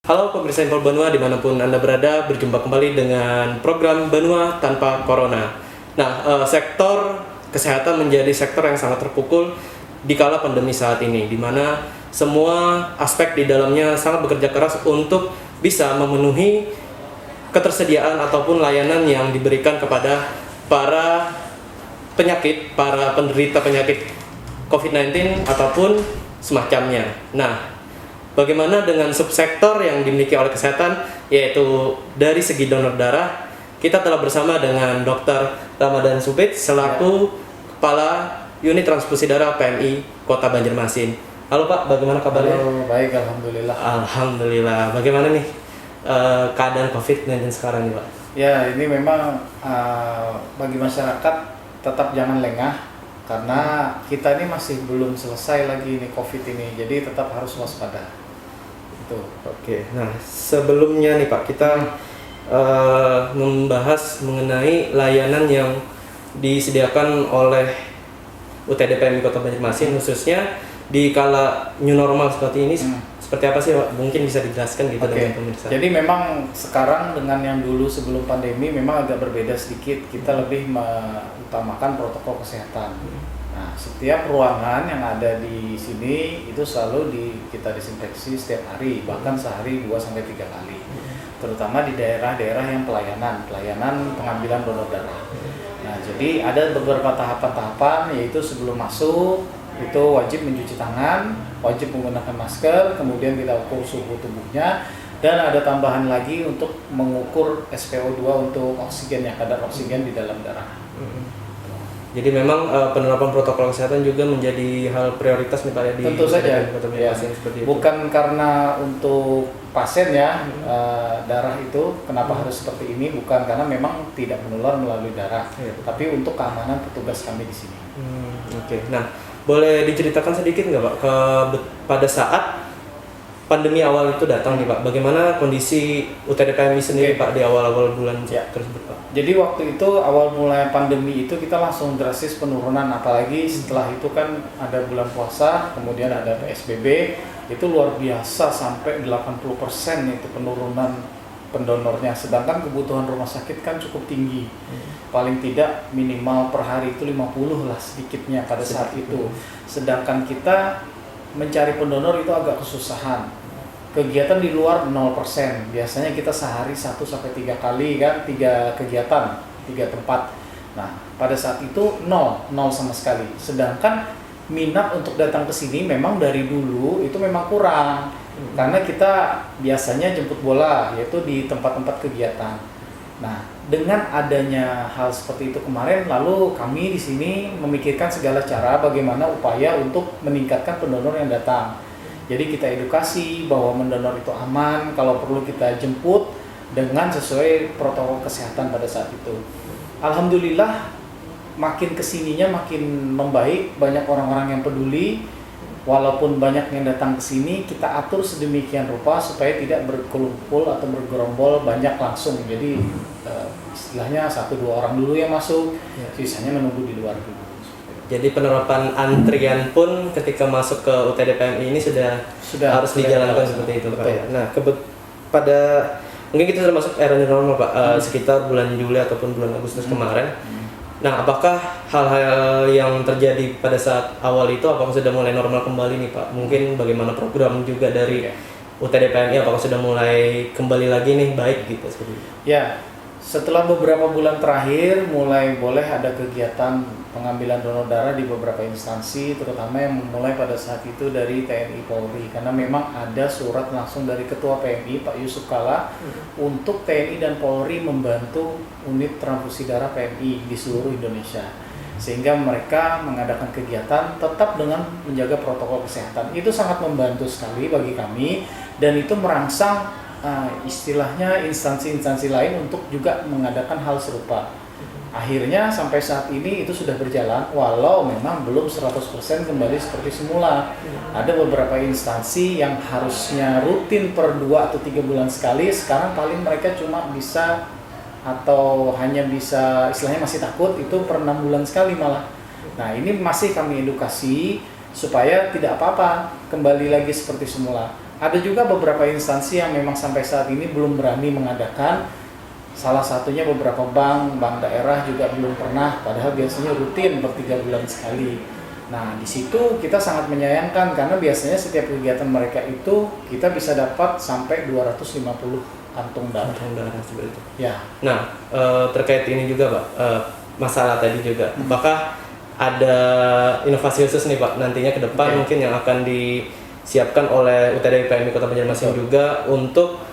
Halo pemirsa Info Banua dimanapun Anda berada, berjumpa kembali dengan program Banua Tanpa Corona. Nah, sektor kesehatan menjadi sektor yang sangat terpukul di kala pandemi saat ini, di mana semua aspek di dalamnya sangat bekerja keras untuk bisa memenuhi ketersediaan ataupun layanan yang diberikan kepada para penderita penyakit COVID-19 ataupun semacamnya. Nah, bagaimana dengan subsektor yang dimiliki oleh kesehatan, yaitu dari segi donor darah? Kita telah bersama dengan Dr. Ramadan Supit selaku Kepala Unit Transfusi Darah PMI Kota Banjarmasin. Halo Pak, bagaimana kabarnya? Halo, baik, alhamdulillah. Alhamdulillah. Bagaimana nih keadaan COVID-19 sekarang nih Pak? Ya, ini memang bagi masyarakat tetap jangan lengah karena kita ini masih belum selesai lagi nih COVID ini, jadi tetap harus waspada. Oke, nah sebelumnya nih Pak, kita membahas mengenai layanan yang disediakan oleh UTD PMI Kota Banjarmasin, khususnya di kala new normal seperti ini. Seperti apa sih Pak? Mungkin bisa dijelaskan gitu dengan pemirsa. Jadi memang sekarang dengan yang dulu sebelum pandemi memang agak berbeda sedikit. Kita lebih mengutamakan protokol kesehatan. Nah, setiap ruangan yang ada di sini itu selalu kita disinfeksi setiap hari, bahkan sehari 2-3 kali. Terutama di daerah-daerah yang pelayanan pengambilan donor darah. Nah, jadi ada beberapa tahapan-tahapan, yaitu sebelum masuk itu wajib mencuci tangan, wajib menggunakan masker, kemudian kita ukur suhu tubuhnya, dan ada tambahan lagi untuk mengukur SpO2 untuk oksigen, kadar oksigen di dalam darah. Jadi memang penerapan protokol kesehatan juga menjadi hal prioritas nih Pak ya di tentu saja ya. Seperti itu. Bukan karena untuk pasien ya darah itu kenapa harus seperti ini, bukan karena memang tidak menular melalui darah, tapi untuk keamanan petugas kami di sini. Oke. Nah, boleh diceritakan sedikit nggak Pak pada saat pandemi awal itu datang nih Pak, bagaimana kondisi UTD PMI sendiri Pak di awal-awal bulan tersebut Pak? Jadi waktu itu awal mulai pandemi itu kita langsung drastis penurunan, apalagi setelah itu kan ada bulan puasa, kemudian ada PSBB, itu luar biasa sampai 80% itu penurunan pendonornya, sedangkan kebutuhan rumah sakit kan cukup tinggi. Paling tidak minimal per hari itu 50 lah sedikitnya pada saat itu. Sedangkan kita mencari pendonor itu agak kesusahan. Kegiatan di luar 0%. Biasanya kita sehari 1-3 kali kan, 3 kegiatan, 3 tempat. Nah, pada saat itu nol sama sekali. Sedangkan minat untuk datang ke sini memang dari dulu itu memang kurang. Karena kita biasanya jemput bola, yaitu di tempat-tempat kegiatan. Nah, dengan adanya hal seperti itu kemarin, lalu kami di sini memikirkan segala cara bagaimana upaya untuk meningkatkan pendonor yang datang. Jadi kita edukasi bahwa mendonor itu aman, kalau perlu kita jemput dengan sesuai protokol kesehatan pada saat itu. Alhamdulillah, makin kesininya makin membaik, banyak orang-orang yang peduli. Walaupun banyak yang datang ke sini, kita atur sedemikian rupa supaya tidak berkumpul atau bergerombol banyak langsung. Jadi istilahnya 1-2 orang dulu yang masuk, sisanya menunggu di luar dulu. Jadi penerapan antrian pun ketika masuk ke UTD PMI ini sudah harus dijalankan seperti itu Pak. Nah, pada mungkin kita sudah masuk era new normal Pak, sekitar bulan Juli ataupun bulan Agustus kemarin. Nah, apakah hal-hal yang terjadi pada saat awal itu apakah sudah mulai normal kembali nih Pak? Mungkin bagaimana program juga dari UTD PMI, apakah sudah mulai kembali lagi nih baik gitu seperti itu? Ya, setelah beberapa bulan terakhir mulai boleh ada kegiatan pengambilan donor darah di beberapa instansi, terutama yang memulai pada saat itu dari TNI Polri, karena memang ada surat langsung dari Ketua PMI Pak Yusuf Kalla untuk TNI dan Polri membantu unit transfusi darah PMI di seluruh Indonesia, sehingga mereka mengadakan kegiatan tetap dengan menjaga protokol kesehatan. Itu sangat membantu sekali bagi kami, dan itu merangsang istilahnya instansi-instansi lain untuk juga mengadakan hal serupa. Akhirnya sampai saat ini itu sudah berjalan, walau memang belum 100% kembali seperti semula. Ada beberapa instansi yang harusnya rutin per 2 atau 3 bulan sekali, sekarang paling mereka cuma bisa atau hanya bisa, istilahnya masih takut, itu per 6 bulan sekali malah. Nah, ini masih kami edukasi supaya tidak apa-apa, kembali lagi seperti semula. Ada juga beberapa instansi yang memang sampai saat ini belum berani mengadakan. Salah satunya beberapa bank daerah juga belum pernah, padahal biasanya rutin per 3 bulan sekali. Nah, di situ kita sangat menyayangkan karena biasanya setiap kegiatan mereka itu kita bisa dapat sampai 250 kantung darah. Kantung darah seperti itu. Ya. Nah, terkait ini juga Pak, masalah tadi juga, apakah ada inovasi khusus nih Pak nantinya ke depan mungkin yang akan disiapkan oleh UTD PMI Kota Banjarmasin juga untuk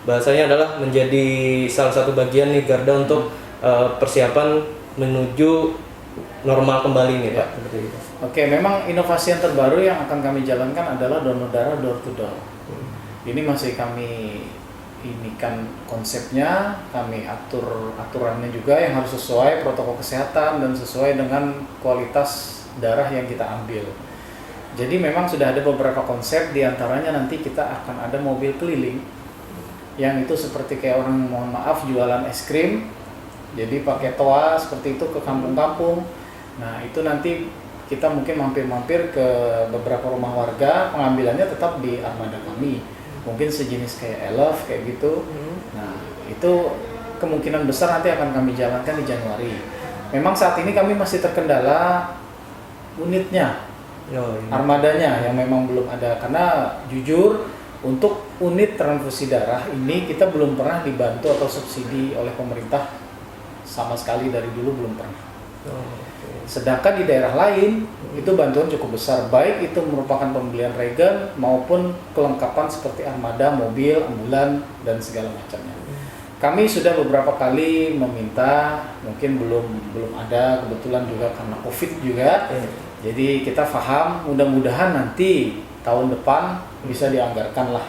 bahasanya adalah menjadi salah satu bagian nih garda untuk persiapan menuju normal kembali nih Pak, seperti itu. Oke, memang inovasi yang terbaru yang akan kami jalankan adalah donor darah door to door. Ini masih kami kan konsepnya, kami atur aturannya juga yang harus sesuai protokol kesehatan dan sesuai dengan kualitas darah yang kita ambil. Jadi memang sudah ada beberapa konsep, diantaranya nanti kita akan ada mobil keliling yang itu seperti kayak orang, mohon maaf, jualan es krim, jadi pakai toa seperti itu ke kampung-kampung. Nah, itu nanti kita mungkin mampir-mampir ke beberapa rumah warga, pengambilannya tetap di armada kami, mungkin sejenis kayak Elf kayak gitu. Nah, itu kemungkinan besar nanti akan kami jalankan di Januari. Memang saat ini kami masih terkendala unitnya, armadanya yang memang belum ada, karena jujur untuk unit transfusi darah ini kita belum pernah dibantu atau subsidi oleh pemerintah sama sekali, dari dulu belum pernah. Sedangkan di daerah lain itu bantuan cukup besar, baik itu merupakan pembelian regen maupun kelengkapan seperti armada, mobil, ambulan dan segala macamnya. Kami sudah beberapa kali meminta, mungkin belum ada, kebetulan juga karena COVID juga. Jadi kita paham, mudah-mudahan nanti tahun depan bisa dianggarkan lah.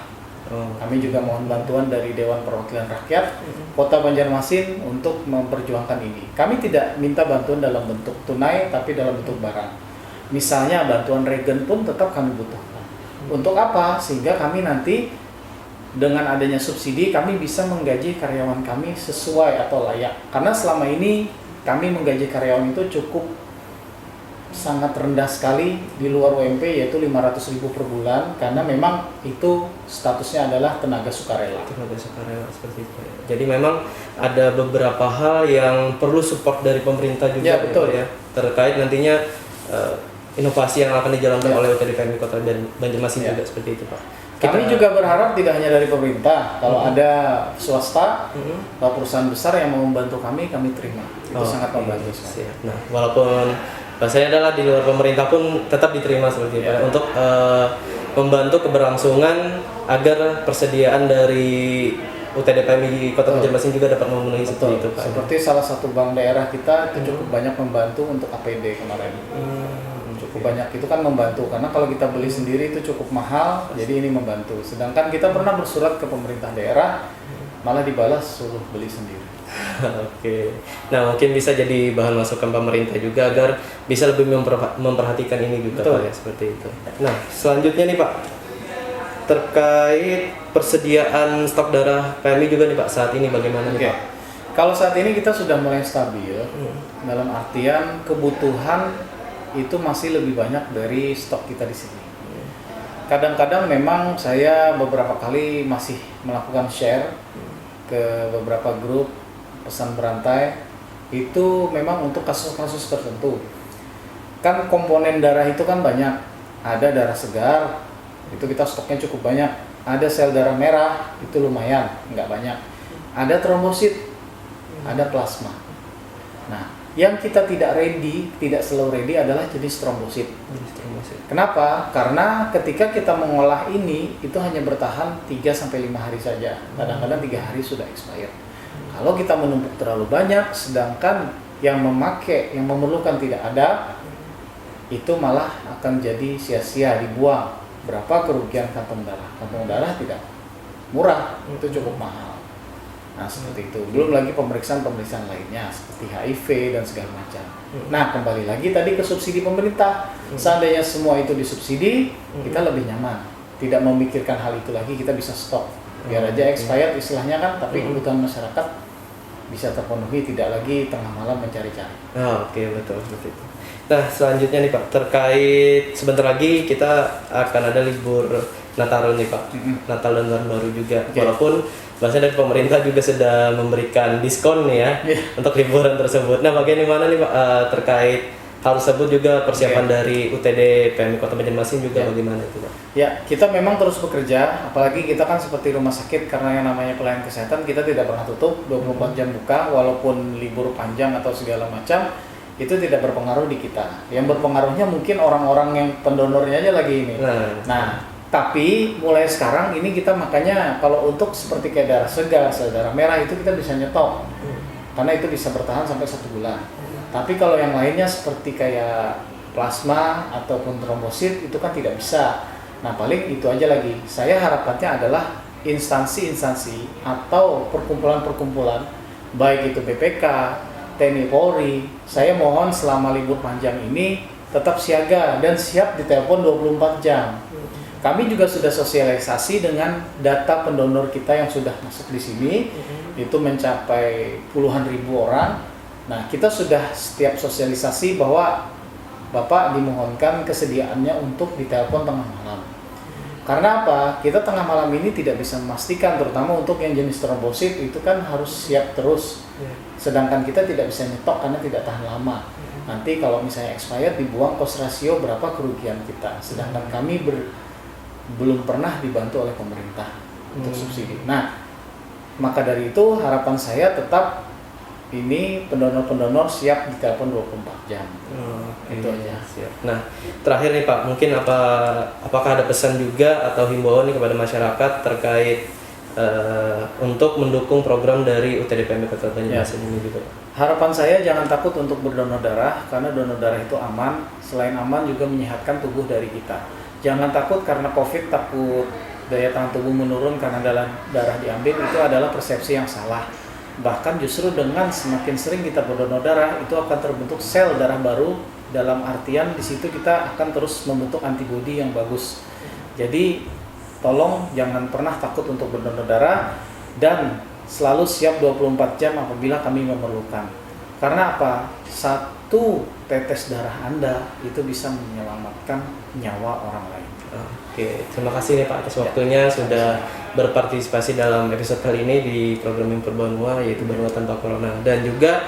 Kami juga mohon bantuan dari Dewan Perwakilan Rakyat Kota Banjarmasin untuk memperjuangkan ini. Kami tidak minta bantuan dalam bentuk tunai, tapi dalam bentuk barang. Misalnya bantuan regen pun tetap kami butuhkan. Untuk apa? Sehingga kami nanti dengan adanya subsidi kami bisa menggaji karyawan kami sesuai atau layak. Karena selama ini kami menggaji karyawan itu cukup sangat rendah sekali di luar UMP, yaitu 500.000 per bulan, karena memang itu statusnya adalah tenaga sukarela. Tenaga sukarela seperti itu. Jadi memang ada beberapa hal yang perlu support dari pemerintah juga, ya, betul ya, terkait nantinya inovasi yang akan dijalankan oleh UTD PMI Kota Banjarmasin juga seperti itu Pak. Kami juga berharap tidak hanya dari pemerintah, kalau ada swasta atau perusahaan besar yang mau membantu kami terima. Itu sangat membantu sekali. Nah, walaupun bahasanya adalah di luar pemerintah pun tetap diterima seperti itu untuk membantu keberlangsungan agar persediaan dari UTD PMI Kota Banjarmasin juga dapat memenuhi seperti itu Pak. Seperti salah satu bank daerah kita itu cukup banyak membantu untuk APD kemarin. Cukup banyak itu kan membantu, karena kalau kita beli sendiri itu cukup mahal, jadi ini membantu. Sedangkan kita pernah bersurat ke pemerintah daerah, malah dibalas suruh beli sendiri. Oke, nah mungkin bisa jadi bahan masukan pemerintah juga agar bisa lebih memperhatikan ini juga Pak, ya, seperti itu. Nah, selanjutnya nih Pak, terkait persediaan stok darah PMI juga nih Pak, saat ini bagaimana nih Pak? Kalau saat ini kita sudah mulai stabil, dalam artian kebutuhan itu masih lebih banyak dari stok kita di sini. Kadang-kadang memang saya beberapa kali masih melakukan share ke beberapa grup pesan berantai, itu memang untuk kasus-kasus tertentu. Kan komponen darah itu kan banyak. Ada darah segar, itu kita stoknya cukup banyak. Ada sel darah merah, itu lumayan, nggak banyak. Ada trombosit, ada plasma. Nah, yang kita tidak selalu ready adalah jenis trombosit. Kenapa? Karena ketika kita mengolah ini, itu hanya bertahan 3-5 hari saja. Kadang-kadang 3 hari sudah expired. Kalau kita menumpuk terlalu banyak, sedangkan yang memerlukan tidak ada, itu malah akan jadi sia-sia, dibuang. Berapa kerugian kantong darah? Kantong darah tidak murah, itu cukup mahal. Nah, seperti itu. Belum lagi pemeriksaan-pemeriksaan lainnya seperti HIV dan segala macam. Nah, kembali lagi tadi ke subsidi pemerintah. Seandainya semua itu disubsidi, kita lebih nyaman. Tidak memikirkan hal itu lagi, kita bisa stop. Biar aja expired istilahnya kan, tapi kebutuhan masyarakat bisa terpenuhi, tidak lagi tengah malam mencari-cari. Oke, betul seperti itu. Nah, selanjutnya nih Pak, terkait sebentar lagi kita akan ada libur Nataru nih Pak, Natal dan Tahun Baru juga. Oke. Walaupun bahasanya dari pemerintah juga sudah memberikan diskon nih ya untuk liburan tersebut. Nah, bagaimana nih Pak terkait hal tersebut juga persiapan dari UTD PMI Kota Banjarmasin juga bagaimana itu Pak? Ya, kita memang terus bekerja, apalagi kita kan seperti rumah sakit karena yang namanya pelayanan kesehatan kita tidak pernah tutup, 24 jam buka, walaupun libur panjang atau segala macam, itu tidak berpengaruh di kita. Yang berpengaruhnya mungkin orang-orang yang pendonornya aja lagi ini. Nah, tapi mulai sekarang ini kita makanya kalau untuk seperti kayak darah segar, sel darah merah itu kita bisa nyetok, karena itu bisa bertahan sampai 1 bulan. Tapi kalau yang lainnya seperti kayak plasma ataupun trombosit itu kan tidak bisa. Nah paling itu aja lagi. Saya harapannya adalah instansi-instansi atau perkumpulan-perkumpulan, baik itu BPK, TNI Polri, saya mohon selama libur panjang ini tetap siaga dan siap ditelepon 24 jam. Kami juga sudah sosialisasi dengan data pendonor kita yang sudah masuk di sini, itu mencapai puluhan ribu orang. Nah, kita sudah setiap sosialisasi bahwa Bapak dimohonkan kesediaannya untuk ditelepon tengah malam. Karena apa? Kita tengah malam ini tidak bisa memastikan, terutama untuk yang jenis trombosit itu kan harus siap terus. Sedangkan kita tidak bisa nyetok karena tidak tahan lama. Nanti kalau misalnya expired dibuang cost ratio berapa kerugian kita. Sedangkan kami belum pernah dibantu oleh pemerintah untuk subsidi. Nah, maka dari itu harapan saya tetap ini pendonor-pendonor siap ditelepon 24 jam. Itu aja. Siap. Nah, terakhir nih Pak, mungkin apakah ada pesan juga atau himbauan nih kepada masyarakat terkait untuk mendukung program dari UTD PMI Kota Banjarmasin ini juga? Harapan saya jangan takut untuk berdonor darah, karena donor darah itu aman. Selain aman juga menyehatkan tubuh dari kita. Jangan takut karena COVID, takut daya tahan tubuh menurun karena darah diambil, itu adalah persepsi yang salah. Bahkan justru dengan semakin sering kita berdonor darah, itu akan terbentuk sel darah baru, dalam artian di situ kita akan terus membentuk antibodi yang bagus. Jadi tolong jangan pernah takut untuk berdonor darah dan selalu siap 24 jam apabila kami memerlukan. Karena apa? 1 tetes darah Anda itu bisa menyelamatkan nyawa orang lain. Oke, terima kasih nih Pak atas waktunya sudah berpartisipasi dalam episode kali ini di program Impor Banua, yaitu Banua Tanpa Corona. Dan juga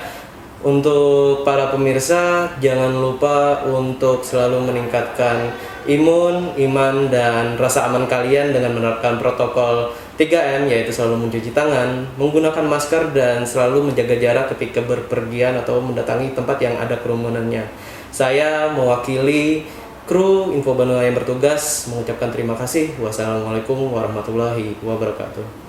untuk para pemirsa, jangan lupa untuk selalu meningkatkan imun, iman, dan rasa aman kalian dengan menerapkan protokol 3M, yaitu selalu mencuci tangan, menggunakan masker, dan selalu menjaga jarak ketika berpergian atau mendatangi tempat yang ada kerumunannya. Saya mewakili kru Info Banua yang bertugas mengucapkan terima kasih. Wassalamualaikum warahmatullahi wabarakatuh.